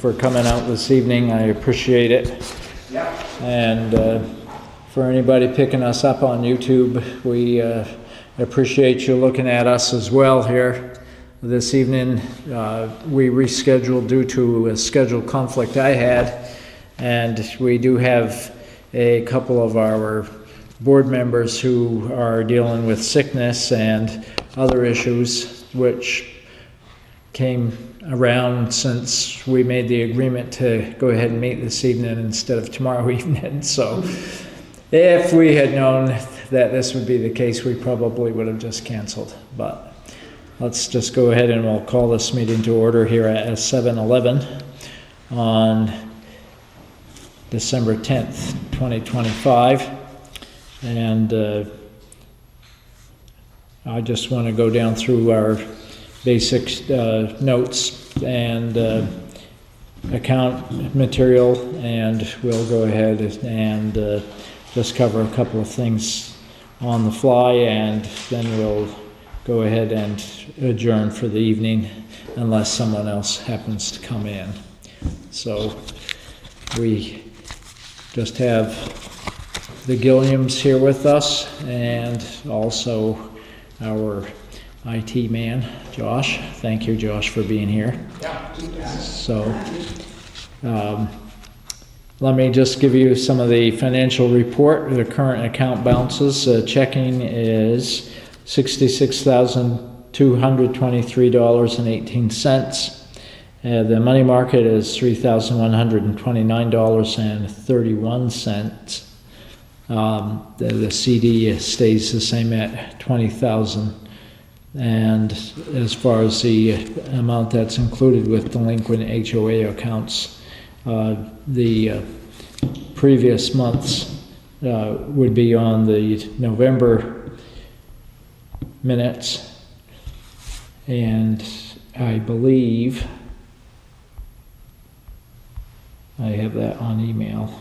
for coming out this evening. I appreciate it. Yeah. And for anybody picking us up on YouTube, we appreciate you looking at us as well here. This evening, we rescheduled due to a schedule conflict I had, and we do have a couple of our board members who are dealing with sickness and other issues, which came around since we made the agreement to go ahead and meet this evening instead of tomorrow evening. So if we had known that this would be the case, we probably would have just canceled. But let's just go ahead and we'll call this meeting to order here at 7:11 on December 10th, 2025. And I just want to go down through our basic notes and account material, and we'll go ahead and just cover a couple of things on the fly, and then we'll go ahead and adjourn for the evening unless someone else happens to come in. So we just have the Gilliams here with us, and also our IT man, Josh. Thank you, Josh, for being here. So let me just give you some of the financial report. The current account balances. Checking is $66,223.18. The money market is $3,129.31. The CD stays the same at $20,000. And as far as the amount that's included with delinquent HOA accounts, the previous months would be on the November minutes, and I believe I have that on email.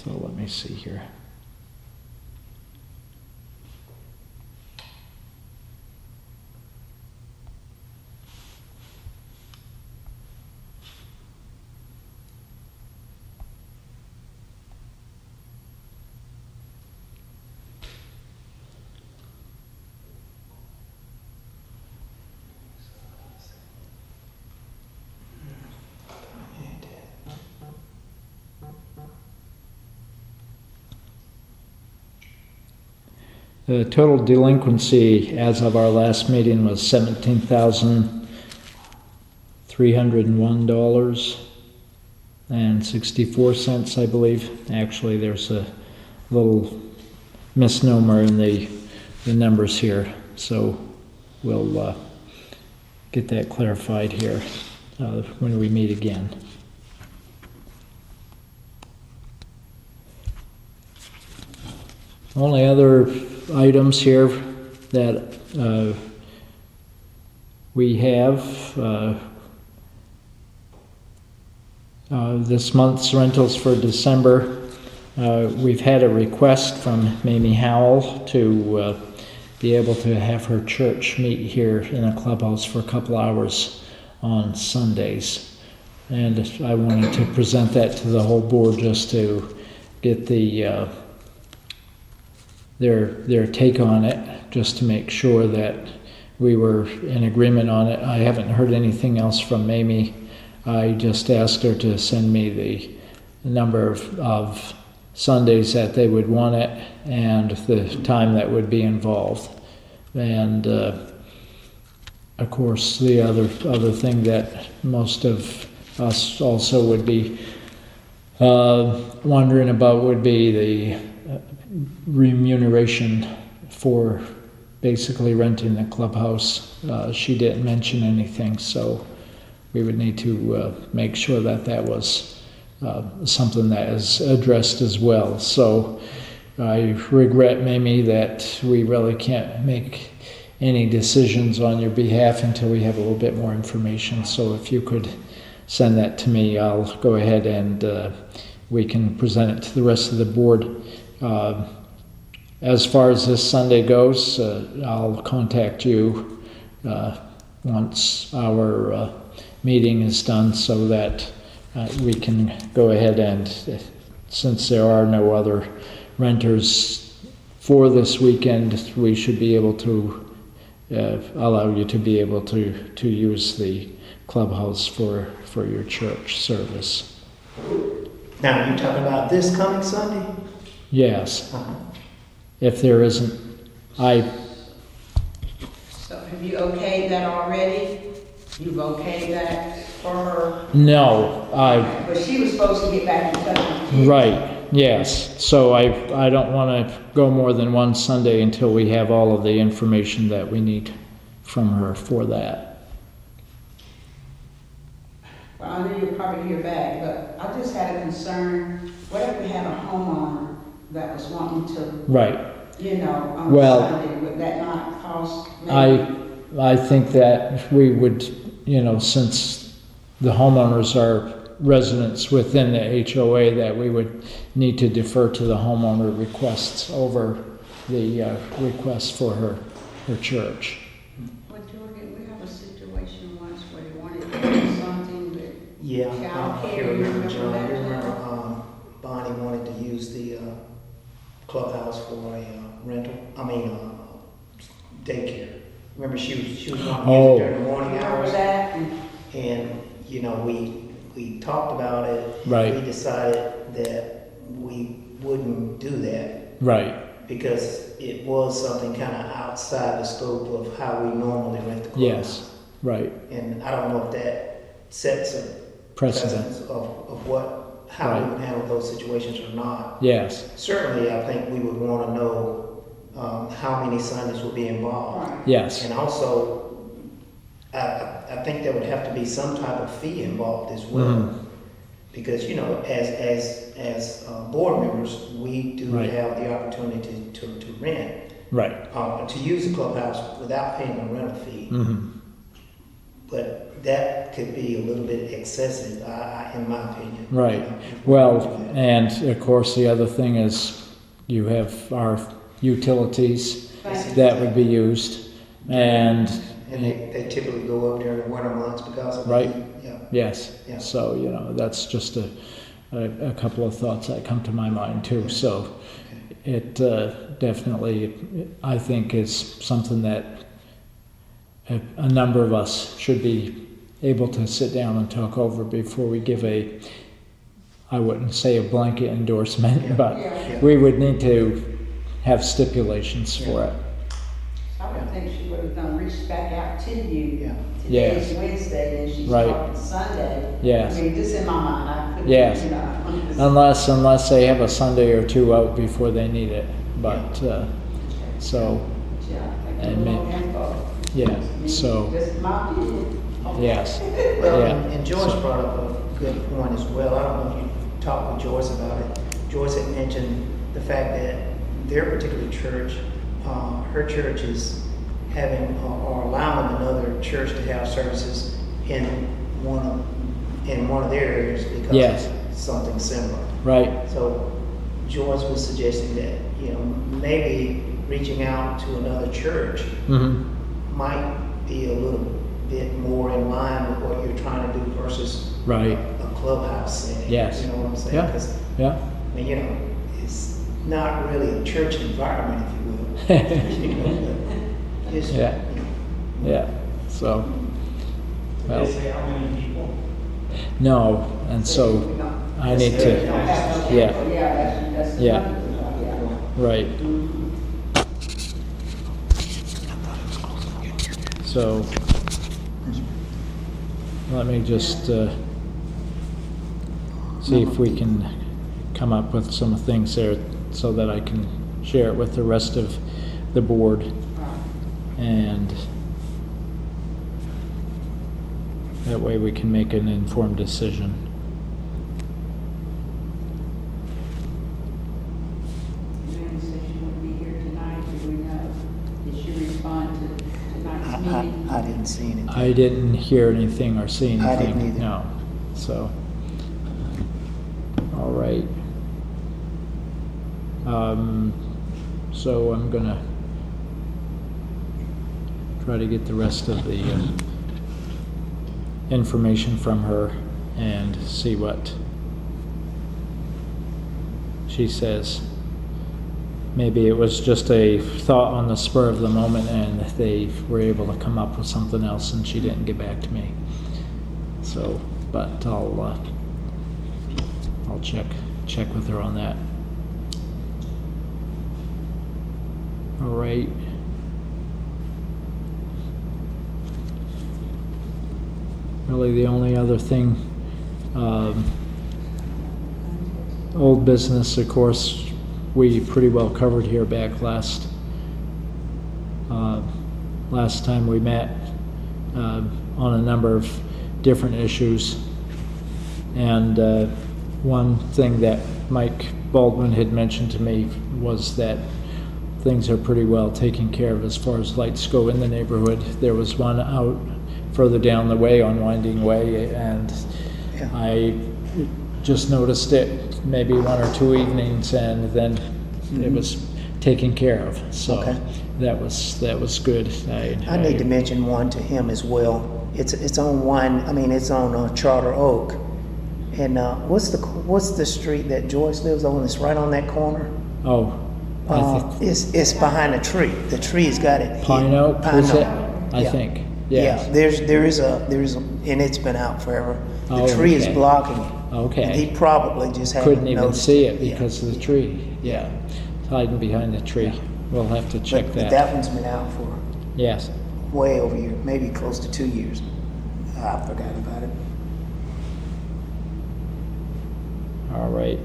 So let me see here. The total delinquency as of our last meeting was $17,301.64, I believe. Actually, there's a little misnomer in the numbers here, so we'll get that clarified here when we meet again. Only other items here that we have this month's rentals for December. We've had a request from Mamie Howell to be able to have her church meet here in a clubhouse for a couple hours on Sundays, and I wanted to present that to the whole board just to get the their take on it, just to make sure that we were in agreement on it. I haven't heard anything else from Mamie. I just asked her to send me the number of Sundays that they would want it and the time that would be involved. And of course, the other thing that most of us also would be wondering about would be the remuneration for basically renting the clubhouse. She didn't mention anything, so we would need to make sure that that was something that is addressed as well. So I regret, Mamie, that we really can't make any decisions on your behalf until we have a little bit more information. So if you could send that to me, I'll go ahead and we can present it to the rest of the board. As far as this Sunday goes, I'll contact you once our meeting is done so that we can go ahead and, since there are no other renters for this weekend, we should be able to allow you to be able to use the clubhouse for your church service. Now, you're talking about this coming Sunday? Yes. Uh-huh. If there isn't, So have you okayed that already? You've okayed that for her? no, But she was supposed to get back in touch with you. right, yes. So I don't want to go more than one Sunday until we have all of the information that we need from her for that. Well, I know you'll probably hear back, but I just had a concern. What if we had a homeowner that was wanting to, Right. on Well, Sunday? Would that not cost maybe? I think that we would, since the homeowners are residents within the HOA, that we would need to defer to the homeowner requests over the requests for her church. Well, George, didn't we have a situation once where they wanted to do something with Yeah, childcare? you remember, Remember John, that? you remember Bonnie wanted to use the clubhouse for a daycare. Remember, she was wanting to use it during the morning Remember hours? that? And, we talked about it. Right. We decided that we wouldn't do that Right, because it was something kind of outside the scope of how we normally rent the clubhouse. yes, right, And I don't know if that sets a precedent, of how we would handle those situations or not. yes, Certainly, I think we would want to know how many Sundays will be involved. Right. yes, And also, I think there would have to be some type of fee involved as well. Mhm. Because, as board members, we do Right. have the opportunity to rent, right. to use the clubhouse without paying a rental fee. Mhm. But that could be a little bit excessive, in my opinion. Right. Well, and of course, the other thing is you have our utilities that would be used, and And they typically go up during the winter months because of Right. the heat. Yeah. yes, Yeah. so that's just a couple of thoughts that come to my mind too. So it definitely, I think, is something that a number of us should be able to sit down and talk over before we give I wouldn't say a blanket endorsement, Yeah. but Yeah. we would need to have stipulations for it. I would think she would have reached back out to you. Yeah. Today's Wednesday, and she's Right. talking Sunday. Yes. I mean, just in my mind, I couldn't, Yes. I'm just- Unless they have a Sunday or two out before they need it, but, so, Yeah, like a and little info. yeah, I mean, so, Just my opinion. yes. Well, Yeah. and Joyce brought up a good point as well. I don't know if you talked with Joyce about it. Joyce had mentioned the fact that their particular church, her church is having or allowing another church to have services in one of their areas because Yes. of something similar. Right, So Joyce was suggesting that, maybe reaching out to another church mhm, might be a little bit more in line with what you're trying to do versus right, a clubhouse setting. Yes. You know what I'm saying? Yeah. 'Cause, yeah, I mean, it's not really a church environment, if you will. Just, Yeah. yeah, so, well, They say how many people? no, and so I need to, You don't have no yeah. info. Yeah, that's. Yeah. Yeah. right. So, let me just see if we can come up with some things there so that I can share it with the rest of the board, and that way we can make an informed decision. Mary said she wouldn't be here tonight, do we know? Did she respond to tonight's meeting? I didn't see anything. I didn't hear anything or see anything. I didn't either. No, so, all right. So I'm gonna try to get the rest of the information from her and see what she says. Maybe it was just a thought on the spur of the moment and they were able to come up with something else and she didn't get back to me. So, but I'll check with her on that. All right. Really the only other thing, old business, of course, we pretty well covered here back last time we met on a number of different issues. And one thing that Mike Baldwin had mentioned to me was that things are pretty well taken care of as far as lights go in the neighborhood. There was one out further down the way on Winding Way, and Yeah. I just noticed it maybe 1 or 2 evenings, and then it was taken care of. So Okay. that was good. I need to mention one to him as well. It's on Charter Oak. And what's the street that Joyce lives on? It's right on that corner. Oh, I think It's behind a tree. The tree's got it. Pine Oak, is it? I Yeah. think. Yeah, Yes. there is a, and it's been out forever. The Oh, tree is okay. blocking it. Okay. And he probably just hadn't Couldn't even noticed see it Yeah. because of the tree. Yeah, hiding behind the tree. We'll have to check But that. that one's been out for Yes. way over a year, maybe close to 2 years. I forgot about it. All right.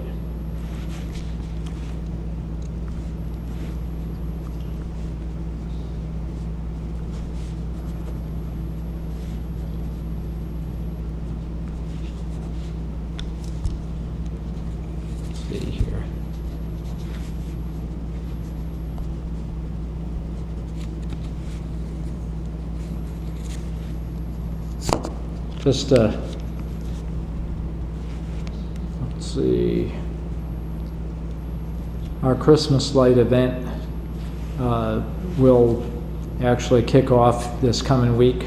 Let's see here. Just let's see. Our Christmas light event will actually kick off this coming week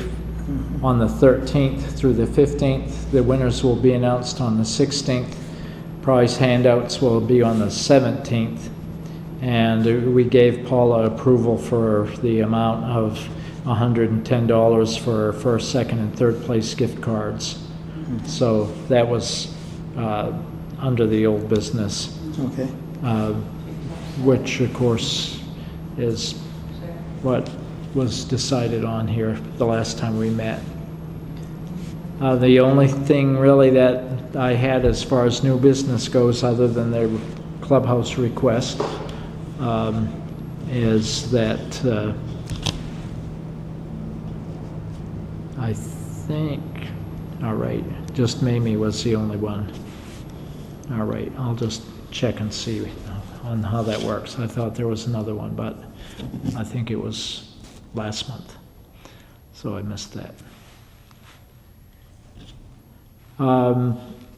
on the 13th through the 15th. The winners will be announced on the 16th. Prize handouts will be on the 17th. And we gave Paula approval for the amount of $110 for first, second, and third place gift cards. So that was under the old business, Okay. which of course is what was decided on here the last time we met. The only thing really that I had as far as new business goes, other than the clubhouse request, is that I think, all right, just Mamie was the only one. All right, I'll just check and see on how that works. I thought there was another one, but I think it was last month, so I missed that.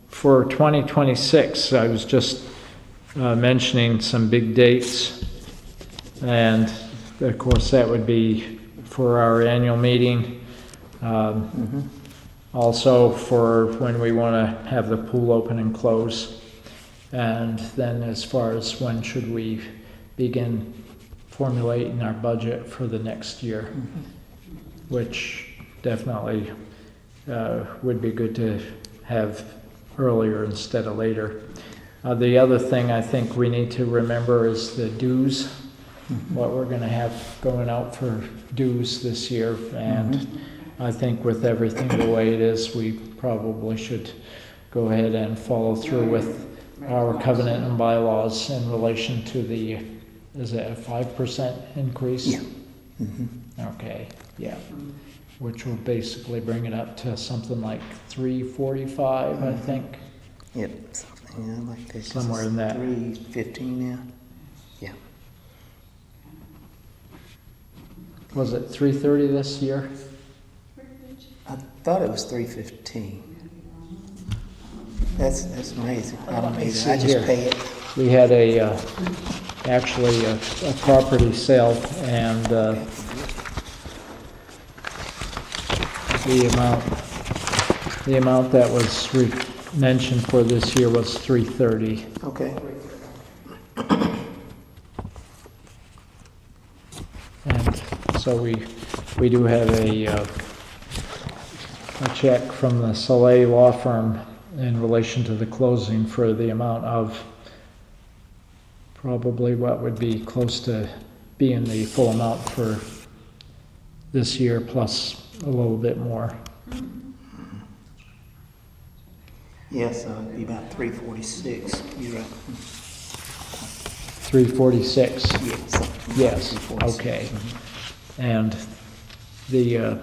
For 2026, I was just mentioning some big dates, and of course that would be for our annual meeting. Also for when we want to have the pool open and close. And then as far as when should we begin formulating our budget for the next year, which definitely would be good to have earlier instead of later. The other thing I think we need to remember is the dues, what we're going to have going out for dues this year. And I think with everything the way it is, we probably should go ahead and follow through with our covenant and bylaws in relation to the, is it a 5% increase? Yeah. Okay, yeah. Which will basically bring it up to something like 345, I think. Yep, something like this. Somewhere in that. 315 now. Yeah. Was it 330 this year? I thought it was 315. That's amazing. I don't me either. see I just here. pay it. We had actually a property sale, and the amount The amount that was mentioned for this year was 330. Okay. And so we do have a check from the Soleil Law Firm in relation to the closing for the amount of probably what would be close to being the full amount for this year plus a little bit more. Yes, it'd be about 346. You're right. 346. Yes. Yes, 346. okay. And the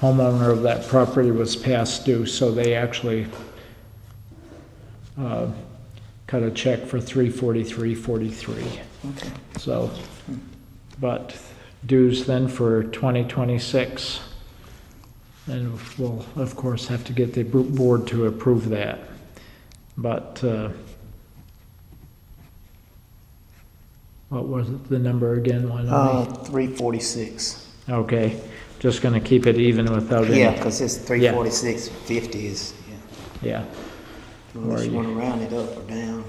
homeowner of that property was past due, so they actually cut a check for 343.43. Okay. So, but dues then for 2026, and we'll of course have to get the board to approve that. But what was it, the number again? 346. Okay, just gonna keep it even without any. Yeah, because it's 346.50 is, Yeah. unless you want to round it up or down.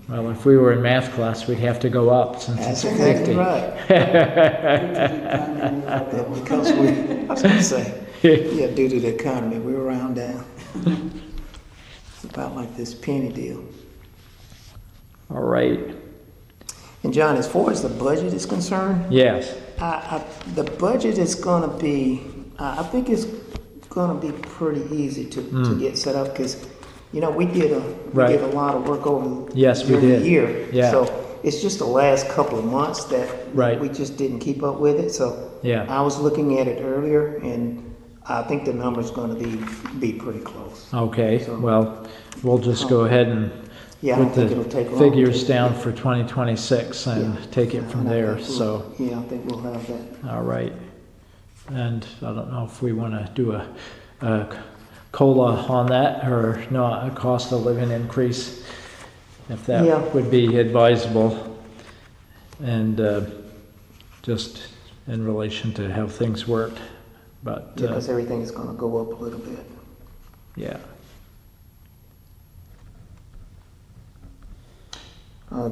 Well, if we were in math class, we'd have to go up since That's it's exactly 50. right. Because I was going to say, yeah, due to the economy, we're round down. It's about like this penny deal. All right. And John, as far as the budget is concerned, Yes. the budget is going to be, I think it's going to be pretty easy to get set up because, you know, we did a lot of work over Yes, we during the did. year. Yeah. So it's just the last couple of months that Right. we just didn't keep up with it. So Yeah. I was looking at it earlier, and I think the number's going to be pretty close. Okay. So- Well, we'll just go ahead and Yeah, I don't put think the it'll take long. figures down for 2026 and Yeah. take it from And I there. think So, yeah, I think we'll have that. all right. And I don't know if we want to do a COLA on that or not, a cost of living increase, if that Yeah. would be advisable. And just in relation to how things worked. But Because everything's going to go up a little bit. yeah.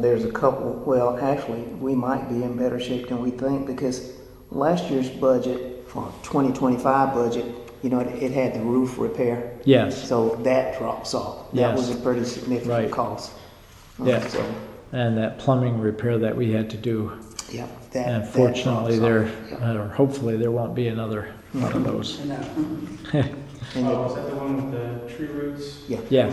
There's a couple, well, actually, we might be in better shape than we think because last year's budget, for 2025 budget, you know, it had the roof repair. Yes. So that drops off. That was Yes. a pretty significant Right. cost. Yeah. So, And that plumbing repair that we had to do. yeah, that. And that fortunately, drops there, off. Yeah. or hopefully, there won't be another one of those. And Oh, the- is that the one with the tree roots? Yeah. Yeah.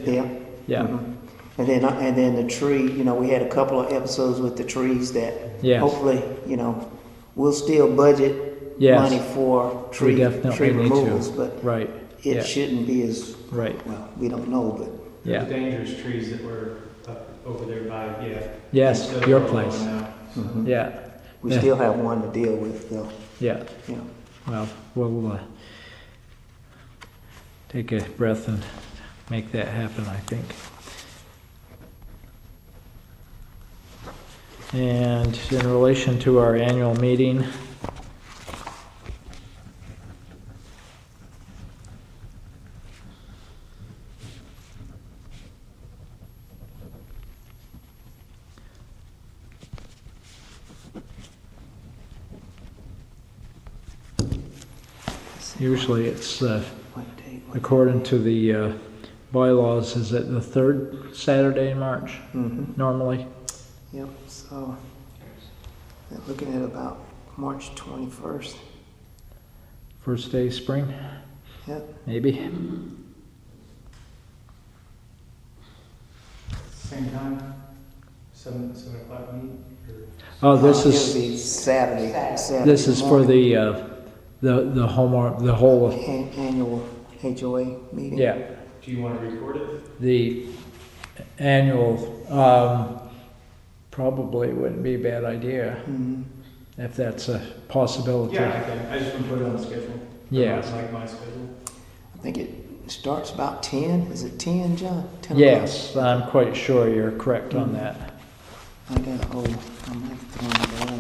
Yeah. Yeah. Mhm. And then the tree, you know, we had a couple of episodes with the trees that Yes. hopefully, you know, we'll still budget Yes. money for We tree definitely need removals, to. but Right. it Yeah. shouldn't be as, Right. well, we don't know, but Yeah. The dangerous trees that were up over there by, Yes, Still your going place. on now, so. mhm. Yeah. we Yeah. still have one to deal with, though, Yeah. you know. Well, we'll take a breath and make that happen, I think. And in relation to our annual meeting, usually it's, What date? according to the bylaws, is it the third Saturday in March, Mm-hmm, normally? yep, so, they're looking at about March 21st, First day of spring, yep. maybe? Same time, 7 o'clock meet, or? Oh, this It'll is, be Saturday. this is for morning. the homeowner, the whole, Annual HOA meeting. yeah, Do you want to record it? the annual, probably wouldn't be a bad idea, Mhm. if that's a possibility. Yeah, I can, I just want to put it on the schedule. Yeah. Like my schedule. I think it starts about 10, is it 10, John? 10 o'clock? Yes, I'm quite sure you're correct on that. I got, I might throw it away.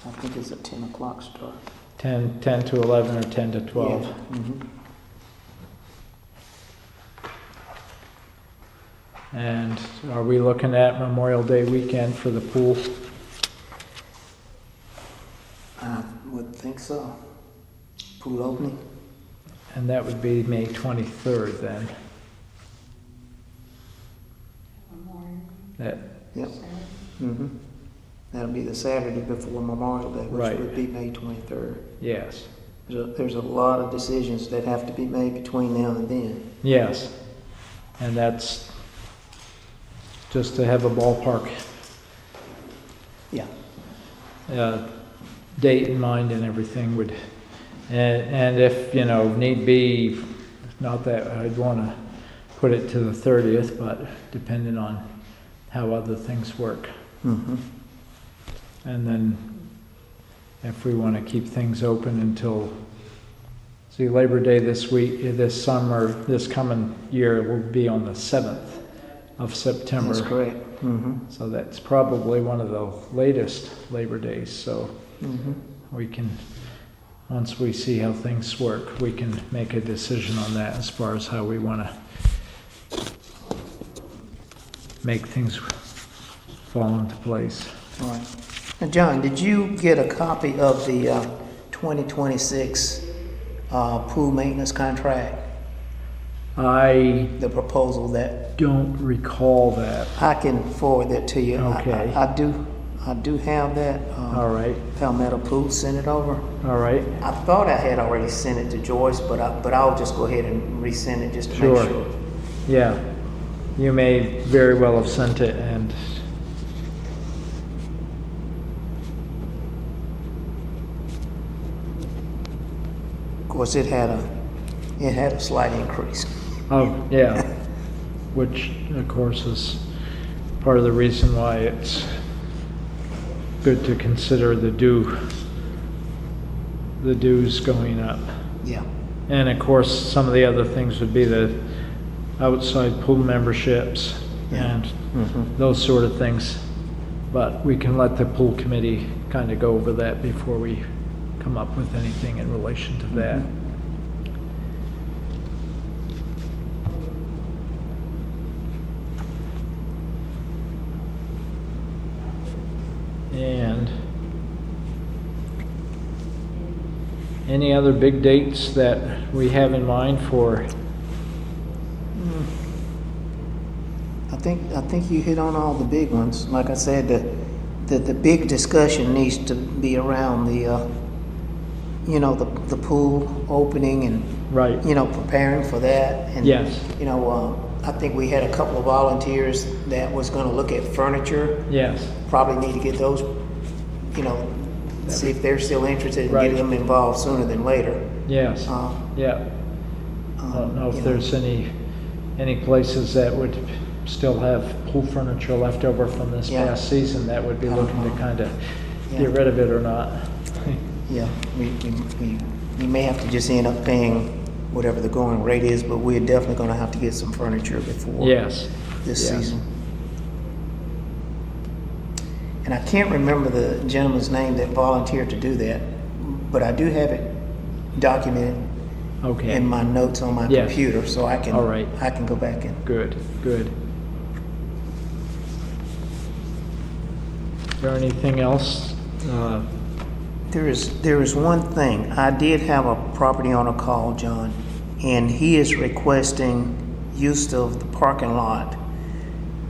I think it's a 10 o'clock start. 10 to 11 or 10 to 12? Yeah. Mhm. And are we looking at Memorial Day weekend for the pool? I would think so. Pool opening? And that would be May 23rd then. That, Yep. Mm-hmm. That'll be the Saturday before Memorial Day, which Right. would be May 23rd. yes, There's a lot of decisions that have to be made between now and then. yes. And that's just to have a ballpark Yeah. date in mind and everything would, and if, need be, not that I'd want to put it to the 30th, but depending on how other things work. Mm-hmm. And then if we want to keep things open until, see, Labor Day this coming year will be on the 7th of September. That's correct. Mm-hmm. So that's probably one of the latest Labor Days, so Mm-hmm. we can, once we see how things work, we can make a decision on that as far as how we want to make things fall into place. All right. Now, John, did you get a copy of the 2026 pool maintenance contract? I The proposal that don't recall that. I can forward that to you. Okay. I do have that. All right, Palmetto Pool sent it over. all right, I thought I had already sent it to Joyce, but I'll just go ahead and resend it just to Sure. make sure. yeah. You may very well have sent it, and Of course, it had a slight increase. oh, yeah, which of course is part of the reason why it's good to consider the dues going up. Yeah. And of course, some of the other things would be the outside pool memberships Yeah. and Mm-hmm. those sort of things. But we can let the pool committee kind of go over that before we come up with anything in relation to that. And any other big dates that we have in mind for? I think you hit on all the big ones. Like I said, the big discussion needs to be around the pool opening and, Right, preparing for that. And, yes, I think we had a couple of volunteers that was gonna look at furniture. yes, Probably need to get those, see if they're still interested and Right. get them involved sooner than later. yes, Uh, yeah. I don't know if you there's any places that would still have pool furniture left over from this Yeah. past season that would be I don't looking to know. kind of Yeah. get rid of it or not. Yeah, we may have to just end up paying whatever the going rate is, but we're definitely gonna have to get some furniture before Yes, this yes. season. And I can't remember the gentleman's name that volunteered to do that, but I do have it documented Okay, in my notes on my Yes. computer, so I All right. can go back and. good, good. Is there anything else? There is one thing. I did have a property owner call, John, and he is requesting use of the parking lot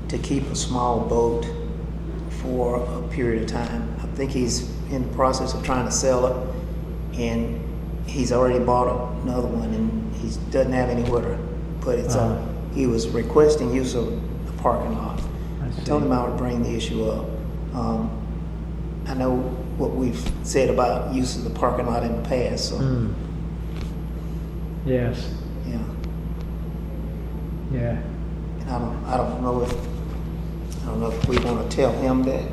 to keep a small boat for a period of time. I think he's in the process of trying to sell it, and he's already bought another one, and he doesn't have anywhere to put it. So he was requesting use of the parking lot. I told him I would bring the issue up. I know what we've said about use of the parking lot in the past, so, Yes, yeah. yeah, And I don't know if we want to tell him that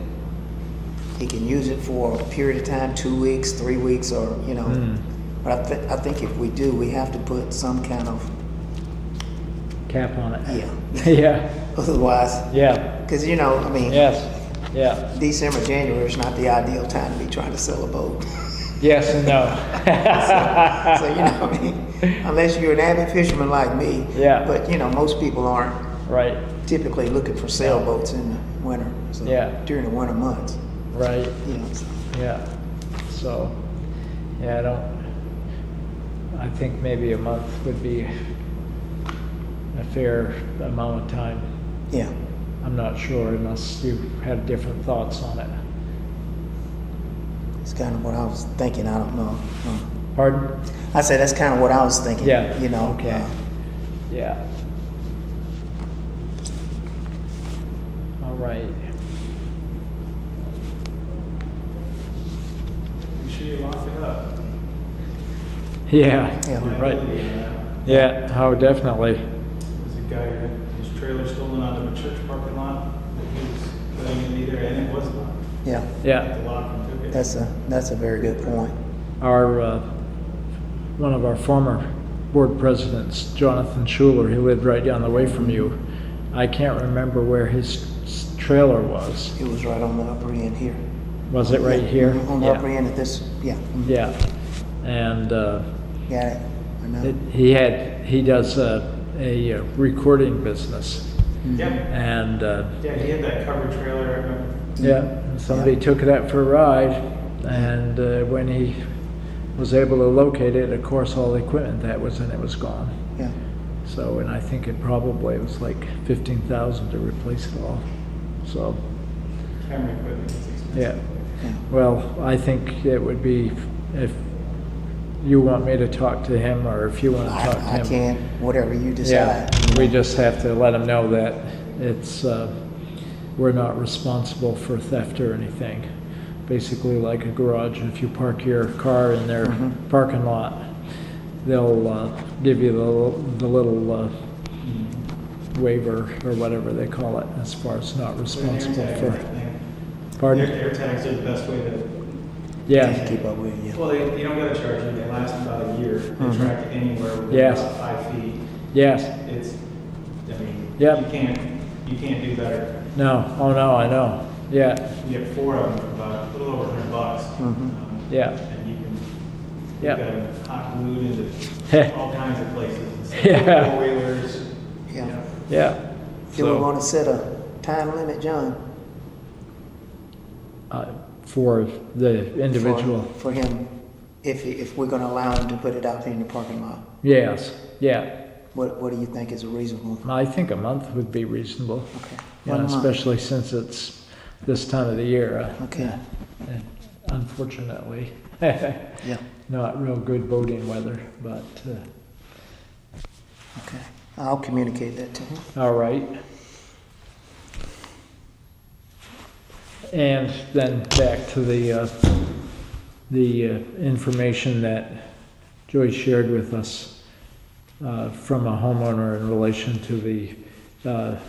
he can use it for a period of time, 2 weeks, 3 weeks, or, But I think if we do, we have to put some kind of, cap on it. yeah. Yeah, Otherwise, yeah, because, I mean, yes, Yeah. December, January is not the ideal time to be trying to sell a boat. Yes and no. So, you know what I mean? Unless you're an avid fisherman like me. Yeah. But, you know, most people aren't Right, typically looking for sailboats in the winter. So Yeah. during the winter months, right, you know. So. yeah. So, yeah, I think maybe a month would be a fair amount of time. Yeah. I'm not sure unless you had different thoughts on it. It's kind of what I was thinking. I don't know. Pardon? I said that's kind of what I was thinking. Yeah. You know. Okay. Yeah. All right. You sure you locked it up? Yeah, Yeah. you're right. Yeah, oh, definitely. There's a guy who had his trailer stolen out of a church parking lot that he was putting in either, and it was locked. Yeah. Yeah. The lock and took it. That's a very good point. Our, one of our former board presidents, Jonathan Schuler, he lived right down the way from you. I can't remember where his trailer was. It was right on the upper end here. Was it right Yeah, here? on the Yeah. upper end of this. Yeah. Yeah. And Got it. I know. he does a recording business. Yeah, And yeah, he had that covered trailer, I remember. yeah, and somebody took that for a ride. And when he was able to locate it, of course, all the equipment that was in it was gone. Yeah. So, and I think it probably was like 15,000 to replace it all. So, Camera equipment is expensive. yeah. Yeah. Well, I think it would be, if you want me to talk to him or if you want to talk to I him. can, whatever you Yeah, decide. we just have to let him know that it's, we're not responsible for theft or anything. Basically like a garage, if you park your car in their parking lot, they'll give you the little waiver or whatever they call it, as far as not responsible for. Pardon? AirTags are the best way to, Yeah, Keep up with you. well, they don't gotta charge you, they last about a year. They track it anywhere within Yes. about 5 feet. yes, It's, I mean, Yep. you can't do better. no, oh no, I know, yeah, You get 4 of them for about a little over $100. yeah, And you can, yeah. you got them hot glued into all kinds of places. Yeah. Four-wheelers. Yeah. Yeah. Do we So, want to set a time limit, John? for the individual, For him, if we're going to allow him to put it out there in the parking lot? yes, yeah. What do you think is a reasonable? I think a month would be reasonable. Okay. Yeah, 1 month. especially since it's this time of the year. Okay. Unfortunately, Yeah. not real good boating weather, but, Okay. I'll communicate that to him. all right. And then back to the information that Joyce shared with us from a homeowner in relation to the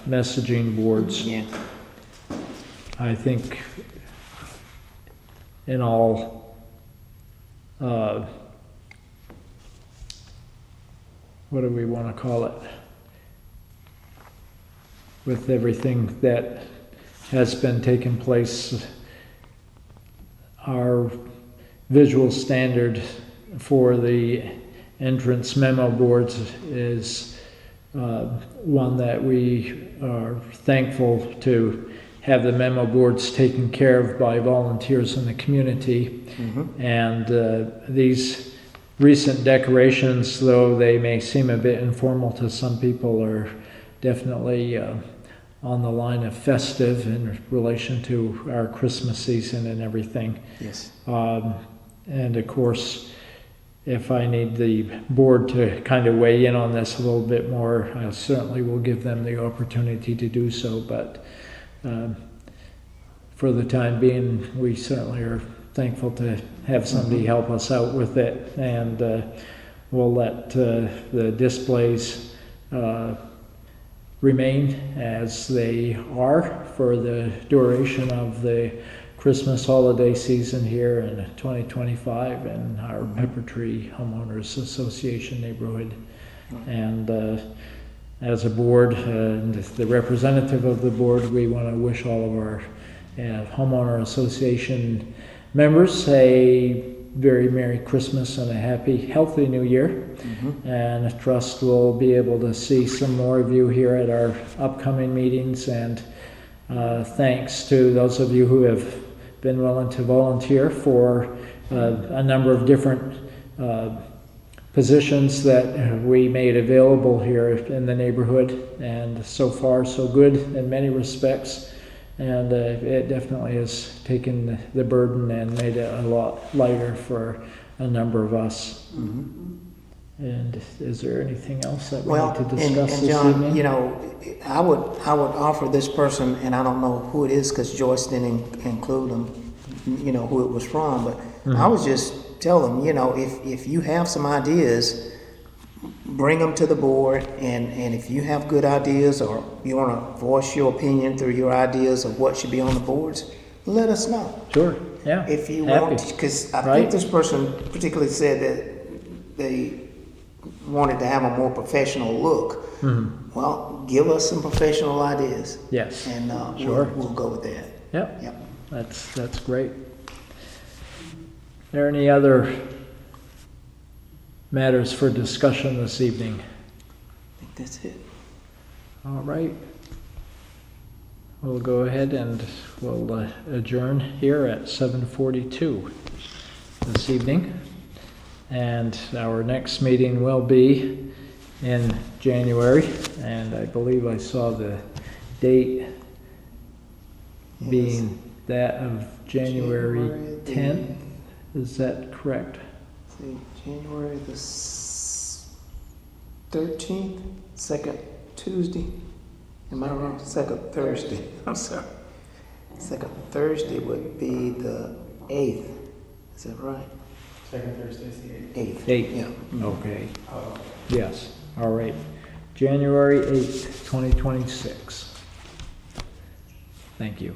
messaging boards. Yeah. I think in all, what do we want to call it? With everything that has been taking place, our visual standard for the entrance memo boards is one that we are thankful to have the memo boards taken care of by volunteers in the community. And these recent decorations, though they may seem a bit informal to some people, are definitely on the line of festive in relation to our Christmas season and everything. Yes. And of course, if I need the board to kind of weigh in on this a little bit more, I certainly will give them the opportunity to do so. But for the time being, we certainly are thankful to have somebody help us out with it. And we'll let the displays remain as they are for the duration of the Christmas holiday season here in 2025 in our Peppertree Homeowners Association neighborhood. And as a board and the representative of the board, we want to wish all of our homeowner association members a very Merry Christmas and a happy, healthy New Year. And I trust we'll be able to see some more of you here at our upcoming meetings. And thanks to those of you who have been willing to volunteer for a number of different positions that we made available here in the neighborhood. And so far, so good in many respects. And it definitely has taken the burden and made it a lot lighter for a number of us. And is there anything else that we Well, need to discuss and this John, evening? you know, I would offer this person, and I don't know who it is because Joyce didn't include them, you know, who it was from, but I would just tell them, you know, if you have some ideas, bring them to the board, and if you have good ideas or you want to voice your opinion through your ideas of what should be on the boards, let us know. Sure, yeah. If you happy. want, because I Right. think this person particularly said that they wanted to have a more professional look. Well, give us some professional ideas. Yes, And sure. we'll go with that. Yep, Yep. that's great. Are there any other matters for discussion this evening? I think that's it. All right. We'll go ahead and we'll adjourn here at 7:42 this evening. And our next meeting will be in January, and I believe I saw the date being that of January 10th. Is that correct? See, January the 13th, second Tuesday. Am I wrong? Second Thursday. I'm sorry. Second Thursday would be the 8th. Is that right? Second Thursday is the 8th. 8th. 8th. Yeah. Okay. Yes, all right. January 8th, 2026. Thank you.